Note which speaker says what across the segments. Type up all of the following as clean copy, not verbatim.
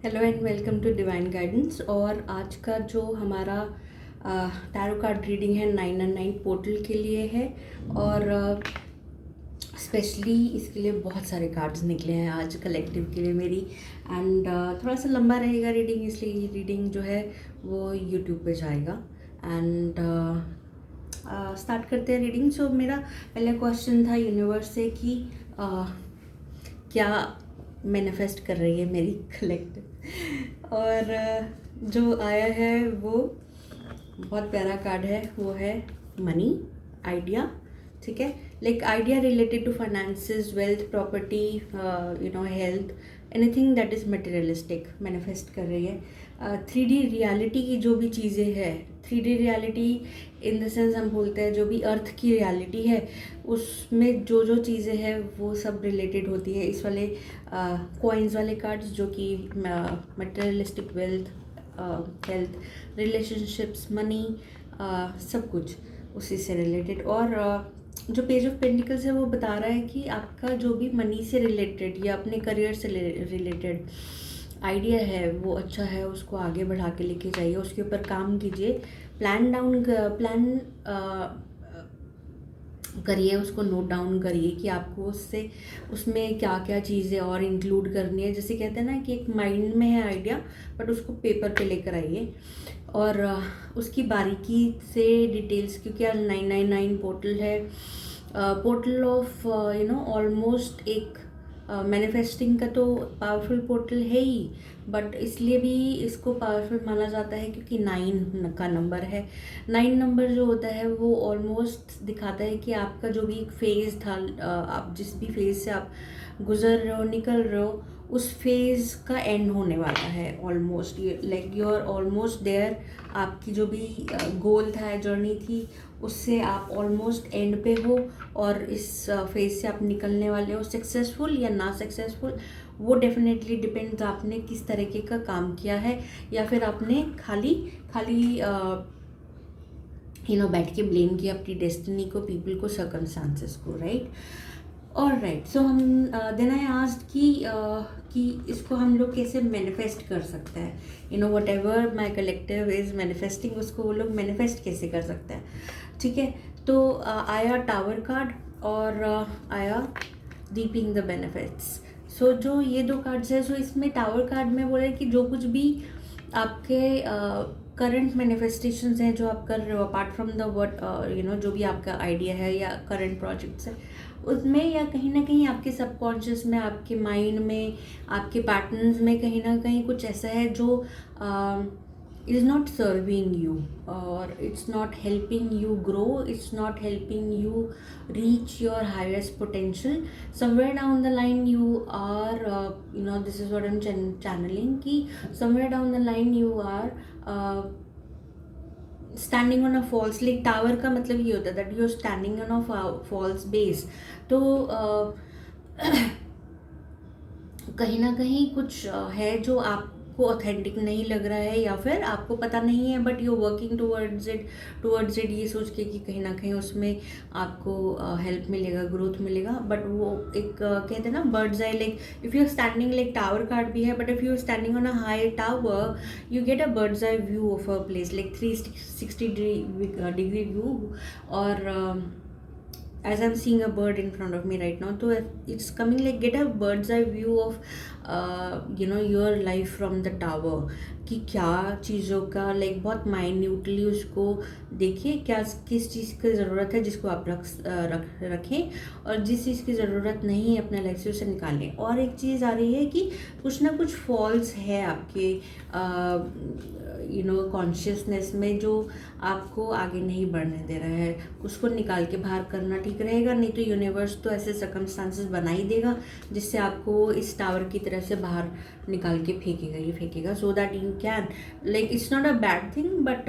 Speaker 1: Hello and welcome to divine guidance. और आज का जो हमारा टैरो कार्ड रीडिंग है 999 पोर्टल के लिए है। और स्पेशली इसके लिए बहुत सारे कार्ड्स निकले हैं आज कलेक्टिव के लिए मेरी। एंड थोड़ा सा लंबा रहेगा रीडिंग, इसलिए ये रीडिंग जो है वो यूट्यूब पे जाएगा। एंड स्टार्ट करते हैं रीडिंग। सो मेरा पहला क्वेश्चन था यूनिवर्स से कि क्या मैनिफेस्ट कर रही है मेरी कलेक्टिव। और जो आया है वो बहुत प्यारा कार्ड है, वो है मनी आइडिया। ठीक है, like idea related to finances, wealth, property, health, anything that is materialistic manifest कर रही है। 3D रियलिटी की जो भी चीज़ें हैं, 3D reality in the sense हम बोलते हैं जो भी अर्थ की रियलिटी है उसमें जो जो चीज़ें हैं वो सब रिलेटेड होती है। इस वाले कॉइन्स वाले कार्ड्स जो कि materialistic, wealth, health, relationships, money, सब कुछ उसी से रिलेटेड। और जो पेज ऑफ पेंटिकल्स है वो बता रहा है कि आपका जो भी मनी से रिलेटेड या अपने करियर से रिलेटेड आइडिया है वो अच्छा है, उसको आगे बढ़ा के लेके जाइए, उसके ऊपर काम कीजिए, प्लान करिए, उसको नोट डाउन करिए कि आपको उसमें क्या क्या चीज़ें और इंक्लूड करनी है। जैसे कहते हैं ना कि एक माइंड में है आइडिया, बट उसको पेपर पे लेकर आइए और उसकी बारीकी से डिटेल्स, क्योंकि आज 999 पोर्टल है, पोर्टल ऑफ ऑलमोस्ट एक मैनिफेस्टिंग का तो पावरफुल पोर्टल है ही, बट इसलिए भी इसको पावरफुल माना जाता है क्योंकि 9 का नंबर है। 9 नंबर जो होता है वो ऑलमोस्ट दिखाता है कि आपका जो भी एक फेज़ था, आप जिस भी फेज़ से आप गुजर रहे हो, निकल रहे हो, उस फेज़ का एंड होने वाला है almost. Like you are almost there. आपकी जो भी गोल था, जर्नी थी, उससे आप ऑलमोस्ट एंड पे हो और इस फेज़ से आप निकलने वाले हो। सक्सेसफुल या ना सक्सेसफुल वो डेफिनेटली डिपेंड्स आपने किस तरीके का काम किया है, या फिर आपने खाली खाली बैठ के ब्लेम किया अपनी डेस्टिनी को, पीपल को, सर्कमस्टांसेस को, राइट। और राइट, सो हम देन आई आस्क्ड कि इसको हम लोग कैसे मैनिफेस्ट कर सकते हैं। What ever my collective is manifesting, उसको वो लोग मैनिफेस्ट कैसे कर सकते हैं। ठीक है, तो आया टावर कार्ड और आया रीपिंग द बेनिफिट्स। सो जो ये दो कार्ड्स है, सो इसमें टावर कार्ड में बोले कि जो कुछ भी आपके करंट मैनिफेस्टेशंस हैं जो आप कर रहे हो, अपार्ट फ्रॉम द वर्ड जो भी आपका आइडिया है या करंट प्रोजेक्ट्स है, उसमें या कहीं ना कहीं आपके सबकॉन्शियस में, आपके माइंड में, आपके पैटर्न्स में कहीं ना कहीं कुछ ऐसा है जो is not serving you, or it's not helping you grow, it's not helping you reach your highest potential. Somewhere down the line you are this is what I'm channeling ki somewhere down the line you are standing on a false, like tower का मतलब ये होता है that you are standing on a false base. तो कहीं ना कहीं कुछ है जो आपको ऑथेंटिक नहीं लग रहा है, या फिर आपको पता नहीं है, but you working towards it ये सोच के कि कहीं ना कहीं उसमें आपको हेल्प मिलेगा, ग्रोथ मिलेगा। बट वो एक कहते हैं ना bird's eye, like if you are standing, like tower card भी है, but if you are standing on a high tower you get a bird's eye view of a place, like 360 degree view. और as I'm seeing a bird in front of me right now, so it's coming like get a bird's eye view of your life from the tower, कि क्या चीज़ों का like बहुत minutely उसको देखिए, क्या किस चीज़ की ज़रूरत है जिसको आप रखें, और जिस चीज़ की ज़रूरत नहीं है अपने लाइफ से उसे निकालें। और एक चीज़ आ रही है कि कुछ ना कुछ फॉल्स है आपके कॉन्शियसनेस में जो आपको आगे नहीं बढ़ने दे रहा है, उसको निकाल के बाहर करना ठीक रहेगा। नहीं तो यूनिवर्स तो ऐसे सर्कमस्टांसेस बना ही देगा जिससे आपको इस टावर की तरह से बाहर निकाल के फेंकेगा so that you can, like it's not a bad thing, but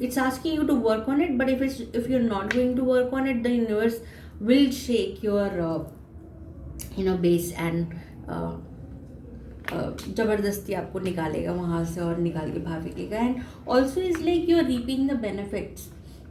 Speaker 1: it's asking you to work on it. But if you're not going to work on it, the universe will shake your base and ज़बरदस्ती आपको निकालेगा वहाँ से और निकाल के बाहर फेंकेगा। And also is like you are reaping the benefits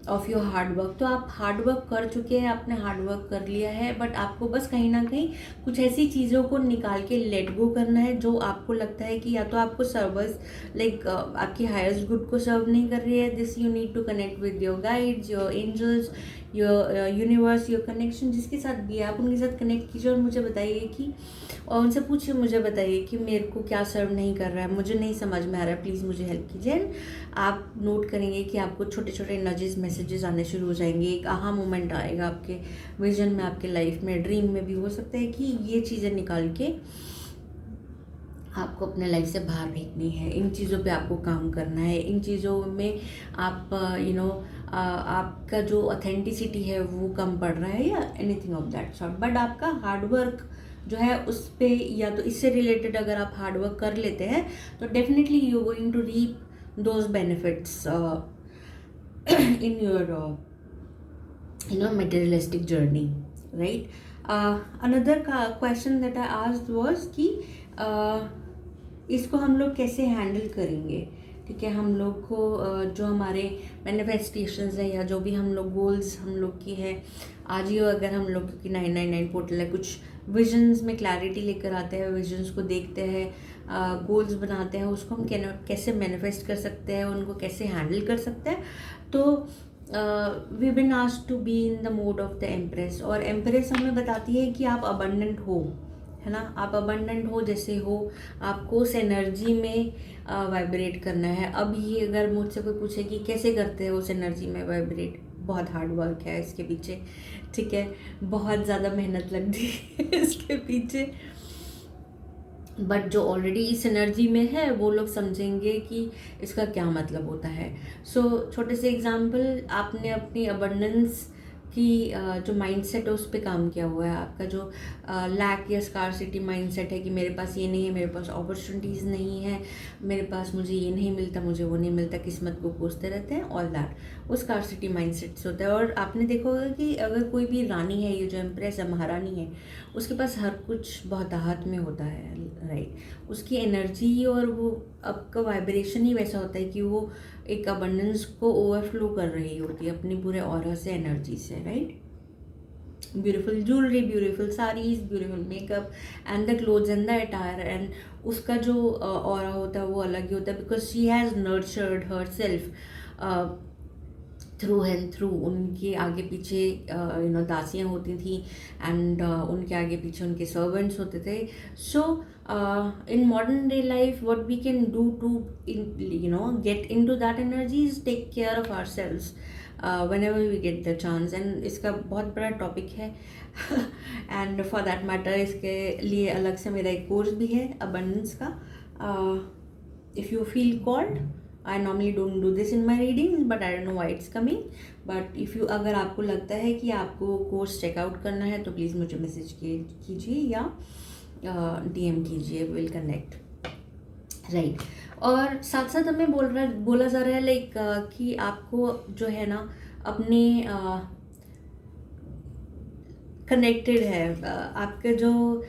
Speaker 1: of your hard work. तो आप हार्ड वर्क कर चुके हैं, आपने हार्ड वर्क कर लिया है, बट आपको बस कहीं ना कहीं कुछ ऐसी चीज़ों को निकाल के लेट गो करना है जो आपको लगता है कि या तो आपको सर्वर्स लाइक आपकी हाईएस्ट गुड को सर्व नहीं कर रही है। This you need to connect with your guides, your angels, your universe, your connection, जिसके साथ भी है आप उनके साथ कनेक्ट कीजिए और मुझे बताइए कि, और उनसे पूछिए, मुझे बताइए कि मेरे को क्या सर्व नहीं कर रहा है, मुझे नहीं समझ में आ रहा है, प्लीज़ मुझे हेल्प कीजिए। एंड आप नोट करेंगे कि आपको छोटे छोटे नजेस, मैसेजेस आने शुरू हो जाएंगे। एक आहा मोमेंट आएगा आपके विजन में, आपके लाइफ में, ड्रीम में भी हो सकता है कि ये चीज़ें निकाल के आपको अपने लाइफ से बाहर फेंकनी है। इन चीज़ों पे आपको काम करना है। इन चीज़ों में आप आपका जो ऑथेंटिसिटी है वो कम पड़ रहा है या anything of that sort. But आपका हार्डवर्क जो है उस पे, या तो इससे रिलेटेड अगर आप हार्डवर्क कर लेते हैं तो definitely you going to reap those benefits in your materialistic journey, right? Another question that I asked was कि इसको हम लोग कैसे हैंडल करेंगे, ठीक है। हम लोग को जो हमारे मैनिफेस्टेशंस है या जो भी हम लोग गोल्स हम लोग की है, आज ही अगर हम लोग, क्योंकि 999 पोर्टल है, कुछ विजन्स में क्लैरिटी लेकर आते हैं, विजन्स को देखते हैं, गोल्स बनाते हैं, उसको हम कैसे मैनिफेस्ट कर सकते हैं, उनको कैसे हैंडल कर सकते हैं। तो we been asked to be in the mode of the empress, और एम्प्रेस हमें बताती है कि आप अबंडेंट हो, है ना। आप अबंडेंट हो, जैसे हो, आपको उस एनर्जी में वाइब्रेट करना है। अब ये अगर मुझसे कोई पूछे कि कैसे करते हो उस एनर्जी में वाइब्रेट, बहुत हार्ड वर्क है इसके पीछे, ठीक है, बहुत ज़्यादा मेहनत लगती है इसके पीछे। बट जो ऑलरेडी इस एनर्जी में है वो लोग समझेंगे कि इसका क्या मतलब होता है। सो छोटे से एग्जांपल, आपने अपनी अबंडेंस की जो माइंडसेट है उस पर काम किया हुआ है। आपका जो लैक या स्कार्सिटी माइंडसेट है कि मेरे पास ये नहीं है, मेरे पास अपॉर्चुनिटीज़ नहीं है, मेरे पास मुझे ये नहीं मिलता, मुझे वो नहीं मिलता, किस्मत को कोसते रहते हैं, ऑल दैट, वो स्कार्सिटी माइंडसेट से होता है। और आपने देखा होगा कि अगर कोई भी रानी है, ये जो एम्प्रेस है, महारानी है, उसके पास हर कुछ बहुत हाथ में होता है, राइट। उसकी एनर्जी और वो आपका वाइब्रेशन ही वैसा होता है कि वो एक अबंडेंस को ओवरफ्लो कर रही होती है अपनी पूरे ऑरा से, एनर्जी से, right. Beautiful jewellery, beautiful saris, beautiful makeup and the clothes and the attire, and उसका जो ऑरा होता है वो अलग ही होता है, because she has nurtured her self through and through. उनके आगे पीछे दासियाँ होती थी, एंड उनके आगे पीछे उनके सर्वेंट्स होते थे। सो in modern day life, what we can do to get into that energy is take care of ourselves whenever we get the chance। and इसका बहुत बड़ा टॉपिक है and for that matter इसके लिए अलग से मेरा एक कोर्स भी है abundance का। if you feel called, I normally don't do this in my readings, but I don't know why it's coming, but if you, अगर आपको लगता है कि आपको कोर्स चेकआउट करना है तो प्लीज़ मुझे मैसेज कीजिए या DM कीजिए, विल कनेक्ट, राइट। और साथ साथ हमें बोला जा रहा है लाइक कि आपको जो है ना अपने कनेक्टेड है, आपके जो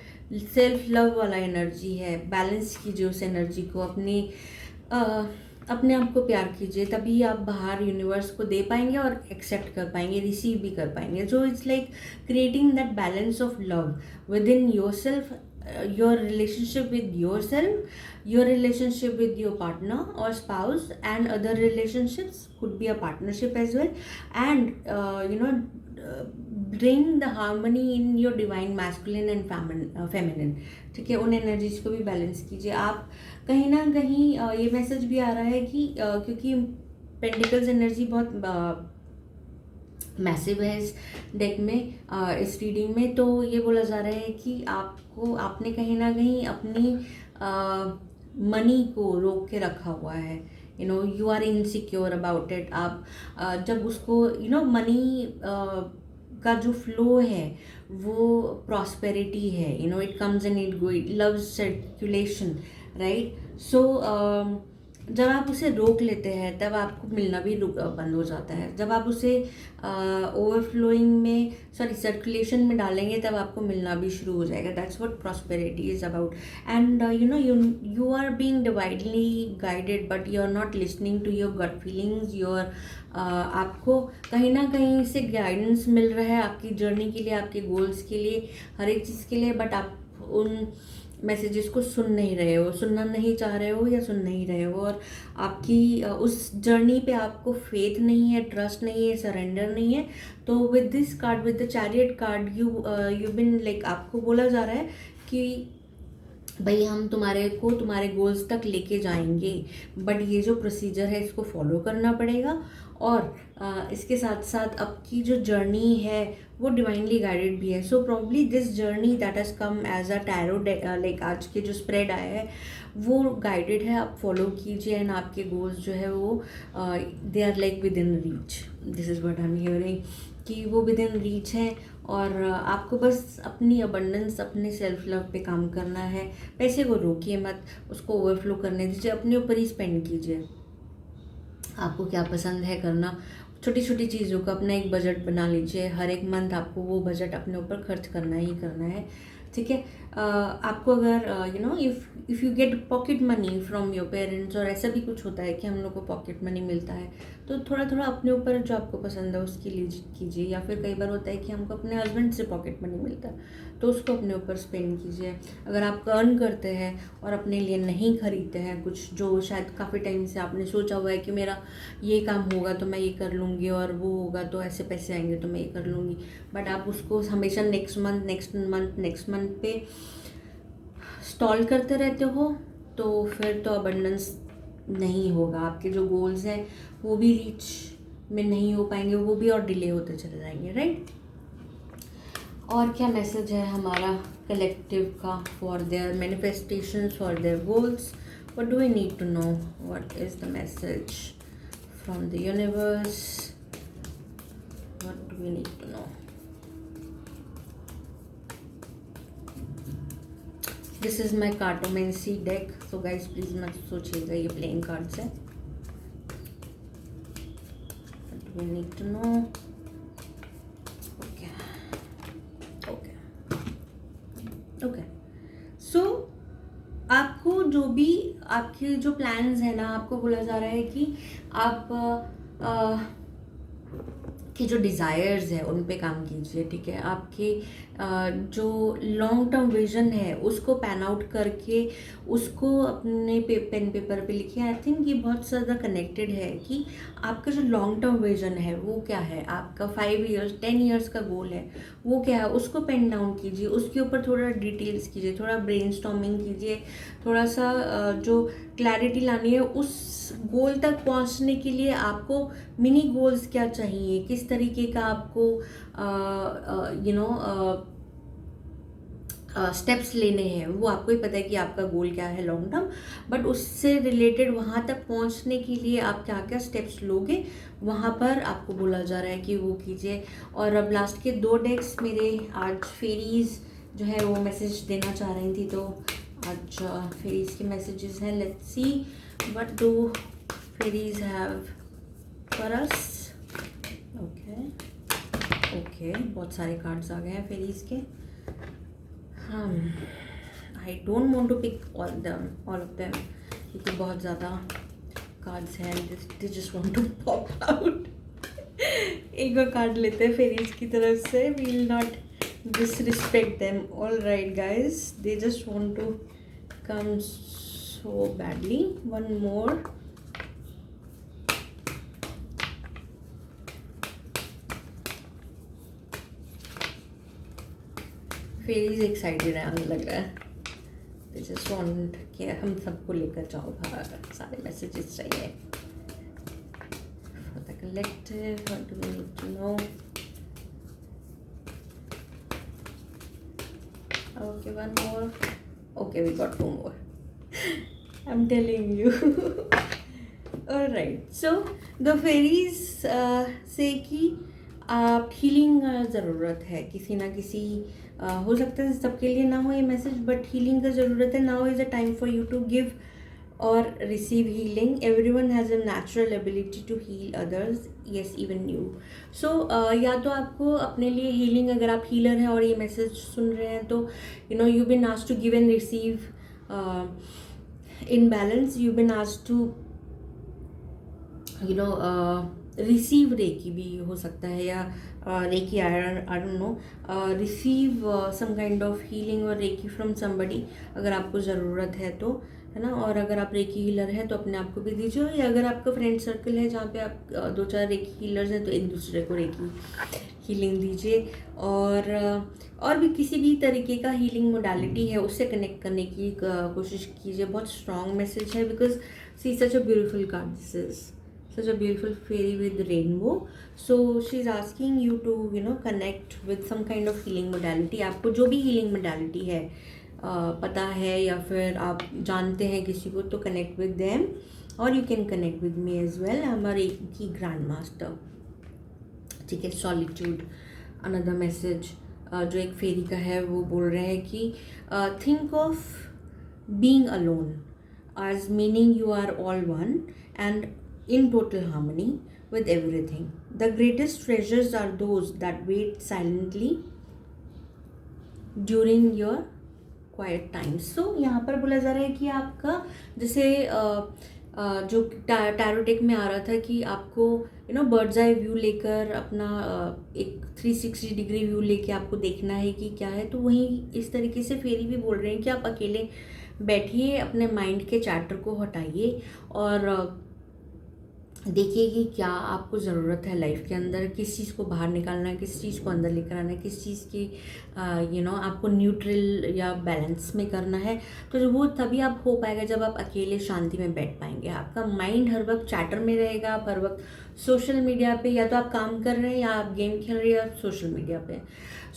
Speaker 1: सेल्फ लव वाला एनर्जी है, बैलेंस कीजिए उस एनर्जी को, अपने आप को प्यार कीजिए, तभी आप बाहर यूनिवर्स को दे पाएंगे और एक्सेप्ट कर पाएंगे, रिसीव भी कर पाएंगे। जो it's like creating that balance of love with in your self, your relationship with yourself, your relationship with your partner or spouse, and other relationships could be a partnership as well, and bring the harmony in your divine masculine and feminine, ठीक है। उन energies को भी balance कीजिए। आप कहीं ना कहीं ये मैसेज भी आ रहा है कि क्योंकि पेंटिकल्स एनर्जी बहुत मैसिव है इस डेक में, इस रीडिंग में, तो ये बोला जा रहा है कि आपने कहीं ना कहीं अपनी मनी को रोक के रखा हुआ है, you are insecure about it. आप जब उसको मनी का जो फ्लो है वो प्रॉस्पेरिटी है, it comes and it go, it loves circulation, right. So जब आप उसे रोक लेते हैं तब आपको मिलना भी बंद हो जाता है। जब आप उसे ओवरफ्लोइंग में सर्कुलेशन में डालेंगे तब आपको मिलना भी शुरू हो जाएगा। That's what prosperity is about. And you are being divinely guided but you are not listening to your gut feelings. आपको कहीं ना कहीं से गाइडेंस मिल रहा है आपकी जर्नी के लिए, आपके गोल्स के लिए, हर एक चीज़ के लिए, बट आप उन मैसेजेस को सुन नहीं रहे हो, सुनना नहीं चाह रहे हो या सुन नहीं रहे हो, और आपकी उस जर्नी पे आपको फेथ नहीं है, ट्रस्ट नहीं है, सरेंडर नहीं है। तो with this card, with the chariot card, you been like, आपको बोला जा रहा है कि भाई हम तुम्हारे गोल्स तक लेके जाएंगे, बट ये जो प्रोसीजर है इसको फॉलो करना पड़ेगा। और इसके साथ साथ आपकी जो जर्नी है वो डिवाइनली गाइडेड भी है। So probably this journey that has come as a tarot, like आज के जो स्प्रेड आया है वो गाइडेड है, आप फॉलो कीजिए एंड आपके गोल्स जो है वो they are like within reach. This is what I am hearing कि वो विद इन रीच है, और आपको बस अपनी अबंडेंस, अपने सेल्फ लव पे काम करना है। पैसे को रोकिए मत, उसको ओवरफ्लो करने दीजिए, अपने ऊपर ही स्पेंड कीजिए। आपको क्या पसंद है करना, छोटी छोटी चीज़ों का अपना एक बजट बना लीजिए। हर एक मंथ आपको वो बजट अपने ऊपर खर्च करना ही करना है, ठीक है। आपको अगर if you get pocket money from your parents, और ऐसा भी कुछ होता है कि हम लोग को पॉकेट मनी मिलता है, तो थोड़ा थोड़ा अपने ऊपर जो आपको पसंद है उसकी कीजिए। या फिर कई बार होता है कि हमको अपने हस्बैंड से पॉकेट मनी मिलता है तो उसको अपने ऊपर स्पेंड कीजिए। अगर आप अर्न करते हैं और अपने लिए नहीं खरीदते हैं कुछ, जो शायद काफ़ी टाइम से आपने सोचा हुआ है कि मेरा ये काम होगा तो मैं ये कर लूँगी, और वो होगा तो ऐसे पैसे आएंगे तो मैं ये कर लूँगी, बट आप उसको हमेशा नेक्स्ट मंथ पे स्टॉल करते रहते हो, तो फिर तो अबंडेंस नहीं होगा। आपके जो गोल्स हैं वो भी रीच में नहीं हो पाएंगे, वो भी और डिले होते चले जाएंगे, राइट। और क्या मैसेज है हमारा कलेक्टिव का for their manifestations, for their goals? What do we need to know? What is the message from the universe? What do we need to know? This is my cartomancy deck, so guys please मत सोचिएगा ये playing cards है। What do we need to know? Okay, so आपको जो भी आपके जो plans हैं ना, आपको बोला जा रहा है कि आप कि जो डिज़ायर्स है उन पे काम कीजिए, ठीक है। आपके जो लॉन्ग टर्म विजन है उसको पैन आउट करके उसको अपने पेन पेपर पे लिखिए। आई थिंक ये बहुत ज़्यादा कनेक्टेड है कि आपका जो लॉन्ग टर्म विजन है वो क्या है, आपका 5 ईयर्स 10 ईयर्स का गोल है वो क्या है, उसको पेन डाउन कीजिए, उसके ऊपर थोड़ा डिटेल्स कीजिए, थोड़ा ब्रेनस्टॉर्मिंग कीजिए, थोड़ा सा जो क्लैरिटी लानी है उस गोल तक पहुंचने के लिए आपको मिनी गोल्स क्या चाहिए, किस तरीके का आपको स्टेप्स लेने हैं, वो आपको ही पता है कि आपका गोल क्या है लॉन्ग टर्म, बट उससे रिलेटेड वहाँ तक पहुँचने के लिए आप क्या क्या स्टेप्स लोगे वहाँ पर आपको बोला जा रहा है कि वो कीजिए। और अब लास्ट के 2 डेक्स मेरे आज फेरीज जो है वो मैसेज देना चाह रही थी, तो आज फेरीज के मैसेजेस हैं। Let's see what do fairies have for us. Okay, बहुत सारे कार्ड्स आ गए हैं फेरीज के। I don't want to pick all of them क्योंकि बहुत ज़्यादा कार्ड्स हैं, they just want to pop out. एक बार कार्ड लेते हैं फेरीज की तरफ से, we will not disrespect them. All right guys, they just want to come so badly. One more. Fairies excited है, हमें लग रहा है दे जस्ट वांट कि हम सबको लेकर जाओ बाहर, सारे मैसेजेस चाहिए। For the collective, what do we need to know? Okay, one more. Okay, we got 2 more. I'm telling you. Alright, so the fairies say कि आप हीलिंग ज़रूरत है, किसी ना किसी हो सकता है सबके लिए ना हो ये मैसेज, बट हीलिंग का ज़रूरत है। Now is a time for you to give or receive healing. Everyone has a natural ability to heal others, yes even you. So या तो आपको अपने लिए हीलिंग, अगर आप हीलर हैं और ये मैसेज सुन रहे हैं तो you been asked to give and receive in balance. You've been asked to receive reiki भी हो सकता है, या reiki, I don't know, receive some kind of healing और रेकी फ्रॉम समबडी अगर आपको ज़रूरत है तो, है ना. और अगर आप रेकी हीलर हैं तो अपने आप को भी दीजिए, या अगर आपका फ्रेंड सर्कल है जहाँ पे आप 2-4 रेकी हीलर्स हैं तो एक दूसरे को रेकी हीलिंग दीजिए. और भी किसी भी तरीके का हीलिंग मोडालिटी है उससे कनेक्ट करने की कोशिश कीजिए. बहुत स्ट्रॉन्ग मैसेज है, because see such a beautiful card, this is such a beautiful fairy with rainbow. So she's asking you to connect with some kind of healing modality. आपको जो भी healing modality है पता है या फिर आप जानते हैं किसी को, तो connect with them, और you can connect with me as well. हमारे की ग्रैंड मास्टर, ठीक है. सॉलिट्यूड, अनदर मैसेज जो एक फेरी का है, वो बोल रहे हैं कि think of being alone as meaning you are all one and in total harmony with everything. The greatest treasures are those that wait silently during your quiet times. So यहाँ पर बोला जा रहा है कि आपका जैसे जो टैरोटेक में आ रहा था कि आपको बर्ड्स आई व्यू लेकर अपना एक 360 डिग्री व्यू लेके आपको देखना है कि क्या है, तो वहीं इस तरीके से फेरी भी बोल रहे हैं कि आप अकेले बैठिए, अपने माइंड के चैटर को हटाइए और देखिए कि क्या आपको ज़रूरत है लाइफ के अंदर, किस चीज़ को बाहर निकालना है, किस चीज़ को अंदर लेकर आना है, किस चीज़ की आपको न्यूट्रल या बैलेंस में करना है. तो वो तभी आप हो पाएगा जब आप अकेले शांति में बैठ पाएंगे. आपका माइंड हर वक्त चैटर में रहेगा, आप हर वक्त सोशल मीडिया पे, या तो आप काम कर रहे हैं या आप गेम खेल रहे हैं या सोशल मीडिया पे.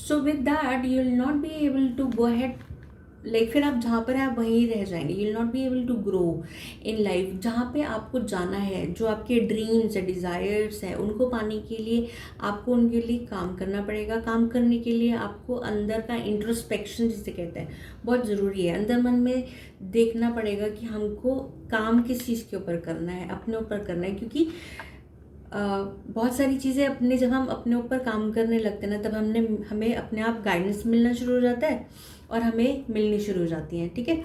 Speaker 1: So with that you will not be able to go ahead, like फिर आप जहाँ पर हैं आप वहीं रह जाएंगे. You will not be able to grow in life. जहाँ पे आपको जाना है, जो आपके ड्रीम्स है, डिज़ायर्स हैं, उनको पाने के लिए आपको उनके लिए काम करना पड़ेगा. काम करने के लिए आपको अंदर का इंट्रोस्पेक्शन जिसे कहते हैं बहुत ज़रूरी है. अंदर मन में देखना पड़ेगा कि हमको काम किस चीज़ के ऊपर करना है, अपने ऊपर करना है. क्योंकि बहुत सारी चीज़ें जब हम अपने ऊपर काम करने लगते हैं ना, तब हमें अपने आप गाइडेंस मिलना शुरू हो जाता है और हमें मिलनी शुरू हो जाती हैं. ठीक है.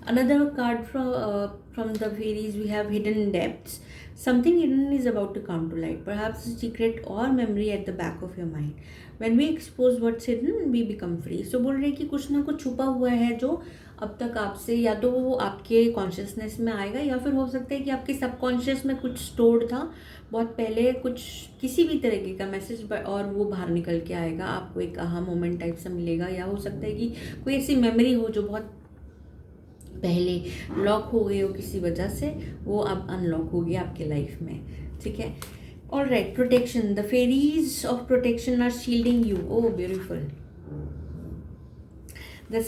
Speaker 1: Another card from the fairies we have hidden depths. Something hidden is about to come to light, perhaps a secret or memory at the back of your mind. When we expose what's hidden we become free. So बोल रहे हैं कि कुछ ना कुछ छुपा हुआ है जो अब तक आपसे, या तो वो आपके कॉन्शियसनेस में आएगा, या फिर हो सकता है कि आपके सबकॉन्शियस में कुछ स्टोर्ड था बहुत पहले, कुछ किसी भी तरीके का मैसेज, और वो बाहर निकल के आएगा. आपको एक आहा मोमेंट टाइप सा मिलेगा, या हो सकता है कि कोई ऐसी मेमोरी हो जो बहुत पहले लॉक हो गई हो किसी वजह से, वो अब अनलॉक होगी आपके लाइफ में. ठीक है. All right. Protection. The fairies of protection are shielding you. Oh beautiful. The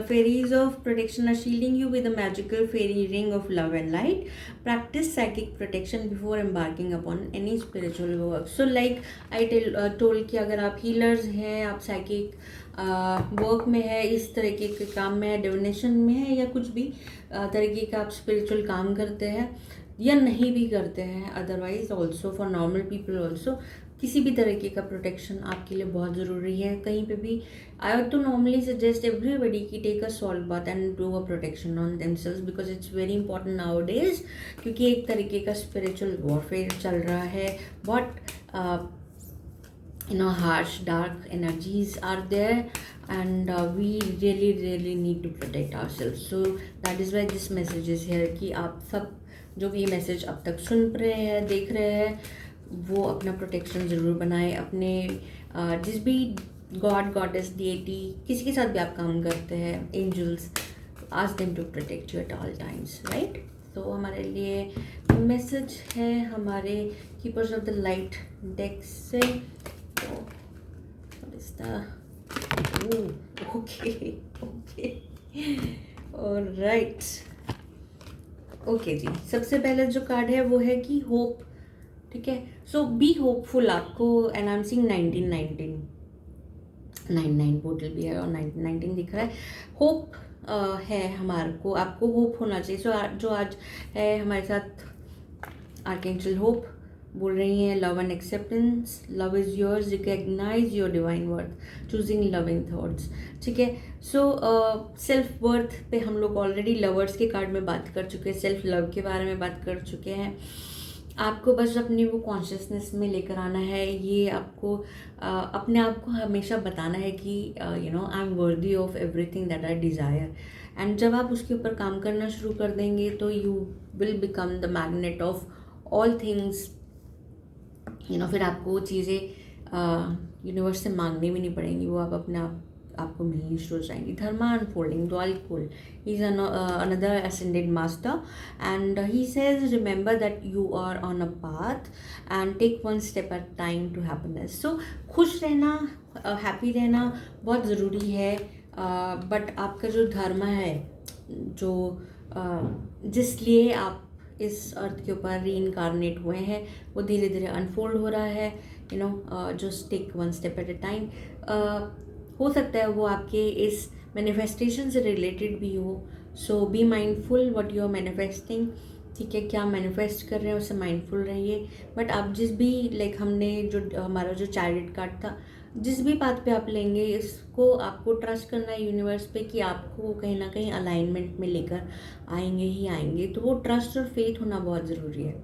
Speaker 1: fairies of protection are shielding you with a magical fairy ring of love and light. Practice psychic protection before embarking upon any spiritual work. So like I told कि अगर आप healers हैं, आप psychic work में है, इस तरीके के काम में है, divination में है, या कुछ भी तरीके का आप spiritual काम करते हैं या नहीं भी करते हैं, otherwise also for normal people also, किसी भी तरीके का प्रोटेक्शन आपके लिए बहुत ज़रूरी है. कहीं पे भी आई तो नॉर्मली सजेस्ट एवरीबडी की take a salt bath and do a protection on themselves, because it's very important nowadays. क्योंकि एक तरीके का स्पिरिचुअल वॉरफेयर चल रहा है. बहुत harsh dark energies are there, and we really need to protect ourselves. So that is why this message is here कि आप सब जो भी मैसेज अब तक सुन रहे हैं, देख रहे हैं, वो अपना प्रोटेक्शन ज़रूर बनाए. अपने जिस भी गॉड गॉडेस डीटी किसी के साथ भी आप काम करते हैं, angels, ask them to protect you at all times. Right. तो हमारे लिए मैसेज है हमारे keepers of the light deck से. राइट. ओके जी. सबसे पहले जो कार्ड है वो है कि होप. ठीक है. सो बी होपफुल. आपको and I am seeing 19 portal भी है और 19 दिख रहा है. होप है हमारे को, आपको होप होना चाहिए। सो जो आज है हमारे साथ आर्कएंजल होप बोल रही हैं, love and acceptance, love is yours, recognise your divine worth, choosing loving thoughts. ठीक है, सो सेल्फ वर्थ पे हम लोग ऑलरेडी लवर्स के कार्ड में बात कर चुके हैं, सेल्फ लव के बारे में बात कर चुके हैं। आपको बस अपनी वो कॉन्शियसनेस में लेकर आना है, ये आपको अपने आप को हमेशा बताना है कि you know I am worthy of everything that I desire. And जब आप उसके ऊपर काम करना शुरू कर देंगे तो you will become the magnet of all things. You know फिर आपको वो चीज़ें यूनिवर्स से मांगनी भी नहीं पड़ेंगी, वो आप अपने आप आपको मिलनी शुरू हो जाएंगी। धर्मा अनफोल्डिंग द्वाल कुल, he is another ascended master and he says remember that you are on a path and take one step at time to happiness। so खुश रहना, हैप्पी रहना बहुत ज़रूरी है, बट आपका जो धर्म है, जो जिस लिए आप इस अर्थ के ऊपर री इनकारनेट हुए हैं, वो धीरे धीरे अनफोल्ड हो रहा है। You know just take one step at a time. हो सकता है वो आपके इस मैनिफेस्टेशन से रिलेटेड भी हो। So be mindful what you are manifesting. ठीक है, क्या मैनिफेस्ट कर रहे हैं उससे माइंडफुल रहिए। बट आप जिस भी हमने जो हमारा जो चैरिट कार्ड था, जिस भी बात पे आप लेंगे, इसको आपको ट्रस्ट करना है यूनिवर्स पे कि आपको कहीं ना कहीं अलाइनमेंट में लेकर आएंगे ही आएंगे। तो वो ट्रस्ट और फेथ होना बहुत ज़रूरी है।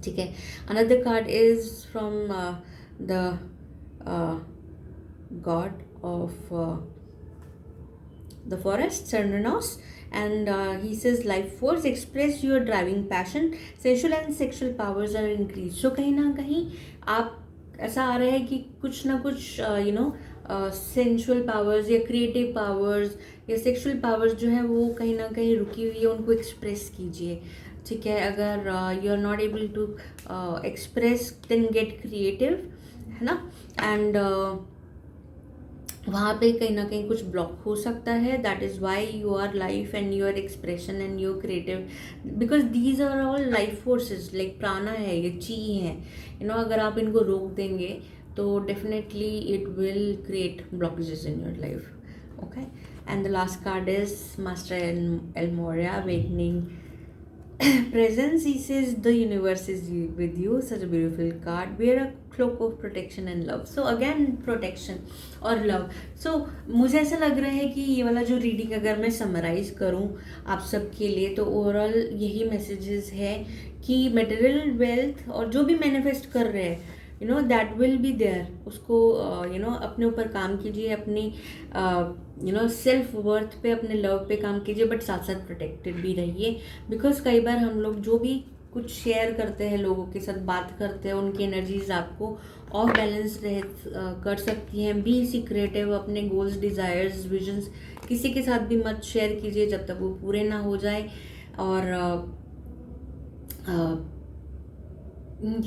Speaker 1: ठीक है, another card is from the god of the forest, Cernunnos, and he says life force, express your driving passion, sensual and sexual powers are increased। so कहीं ना कहीं आप ऐसा आ रहा है कि कुछ ना कुछ यू नो सेंशुअल पावर्स या क्रिएटिव पावर्स या सेक्सुअल पावर्स जो है वो कहीं ना कहीं रुकी हुई है, उनको एक्सप्रेस कीजिए। ठीक है, अगर you are not able to express then get creative, है ना। एंड वहाँ पे कहीं ना कहीं कुछ ब्लॉक हो सकता है। That is why your life and your expression and your creative, because these are all life forces, like prana है, ये ची है। यू नो अगर आप इनको रोक देंगे तो definitely it will create blockages in your life. Okay, and the last card is master El Morya, awakening presence। he says the universe is with you, such a beautiful card, wear a cloak of protection and love। so again protection और love। so मुझे ऐसा लग रहा है कि ये वाला जो रीडिंग अगर मैं समराइज करूँ आप सबके लिए, तो ओवरऑल यही मैसेजेस है कि मटेरियल वेल्थ और जो भी मैनिफेस्ट कर रहे हैं, you know that will be there. उसको यू नो अपने ऊपर काम कीजिए, अपनी यू नो सेल्फ वर्थ पे, अपने लव पे काम कीजिए, बट साथ साथ प्रोटेक्टेड भी रहिए। बिकॉज कई बार हम लोग जो भी कुछ शेयर करते हैं, लोगों के साथ बात करते हैं, उनकी एनर्जीज आपको ऑफ बैलेंस कर सकती हैं। बी सीक्रेटिव, अपने गोल्स, डिज़ायर्स, विजन्स किसी के साथ भी मत शेयर कीजिए जब तक वो पूरे ना हो जाए। और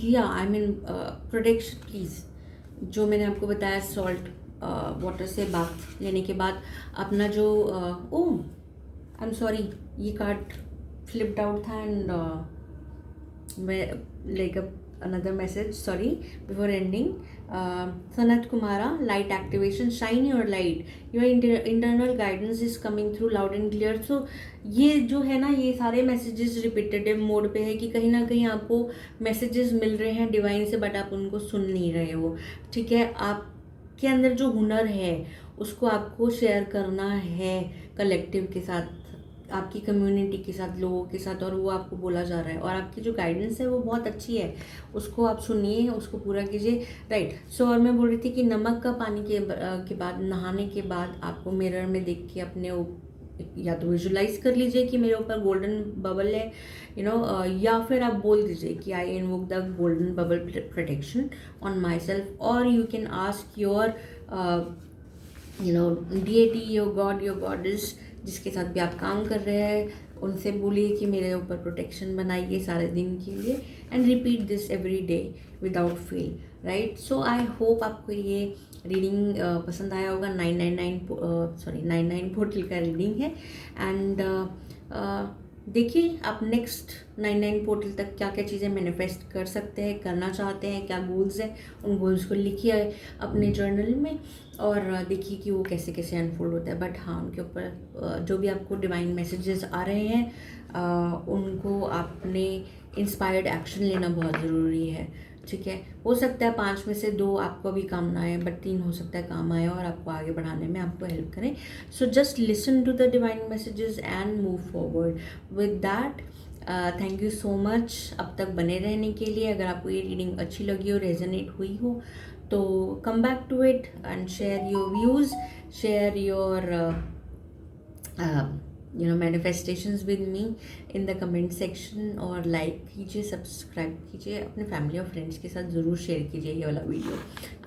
Speaker 1: या आई मीन प्रोटेक्शन प्लीज़, जो मैंने आपको बताया सॉल्ट वाटर से बाथ लेने के बाद अपना जो ओह आई एम सॉरी, ये कार्ड फ्लिप्ड आउट था एंड मैं like another message, sorry, before ending। Sanat Kumara, light activation, shine your light, your internal guidance is coming through loud and clear। so ये जो है ना, ये सारे मैसेजेस रिपीटेटिव मोड पे है कि कहीं ना कहीं आपको मैसेजेस मिल रहे हैं डिवाइन से, बट आप उनको सुन नहीं रहे हो। ठीक है, आपके अंदर जो हुनर है उसको आपको शेयर करना है कलेक्टिव के साथ, आपकी कम्युनिटी के साथ, लोगों के साथ, और वो आपको बोला जा रहा है। और आपकी जो गाइडेंस है वो बहुत अच्छी है, उसको आप सुनिए, उसको पूरा कीजिए। राइट, सो और मैं बोल रही थी कि नमक का पानी के बाद, नहाने के बाद आपको मिरर में देख के अपने या तो विजुलाइज कर लीजिए कि मेरे ऊपर गोल्डन बबल है, यू नो, या फिर आप बोल दीजिए कि I invoke the golden bubble protection on myself. और you can ask your you know deity, your goddess, जिसके साथ भी आप काम कर रहे हैं, उनसे बोलिए कि मेरे ऊपर प्रोटेक्शन बनाइए सारे दिन के लिए, and repeat this every day without fail. Right, so I hope आपको ये रीडिंग पसंद आया होगा। 999 पोर्टल का रीडिंग है। एंड देखिए आप नेक्स्ट 99 पोर्टल तक क्या क्या चीज़ें मैनिफेस्ट कर सकते हैं, करना चाहते हैं, क्या गोल्स हैं, उन गोल्स को लिखिए अपने जर्नल में और देखिए कि वो कैसे कैसे अनफोल्ड होता है। बट हाँ, उनके ऊपर जो भी आपको डिवाइन मैसेजेस आ रहे हैं उनको आपने इंस्पायर्ड एक्शन लेना बहुत ज़रूरी है। ठीक है, हो सकता है 5 में से 2 आपको भी काम ना आए, बट 3 हो सकता है काम आए और आपको आगे बढ़ाने में आपको हेल्प करें। So just listen to the divine messages and move forward with that. Thank you so much अब तक बने रहने के लिए। अगर आपको ये रीडिंग अच्छी लगी हो, रेजोनेट हुई हो, तो come back to it and share your views, share your manifestations with me in the comment section, और लाइक कीजिए, सब्सक्राइब कीजिए, अपने फैमिली और फ्रेंड्स के साथ ज़रूर शेयर कीजिए ये वाला वीडियो।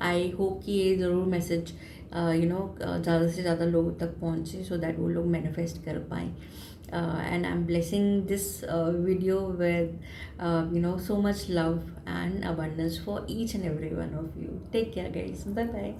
Speaker 1: आई होप कि ये ज़रूर मैसेज ज़्यादा से ज़्यादा लोगों तक पहुँचे, सो दैट वो लोग मैनिफेस्ट कर पाएँ। And I'm blessing this video with so much love and abundance for each and every one of you. Take care guys, bye bye.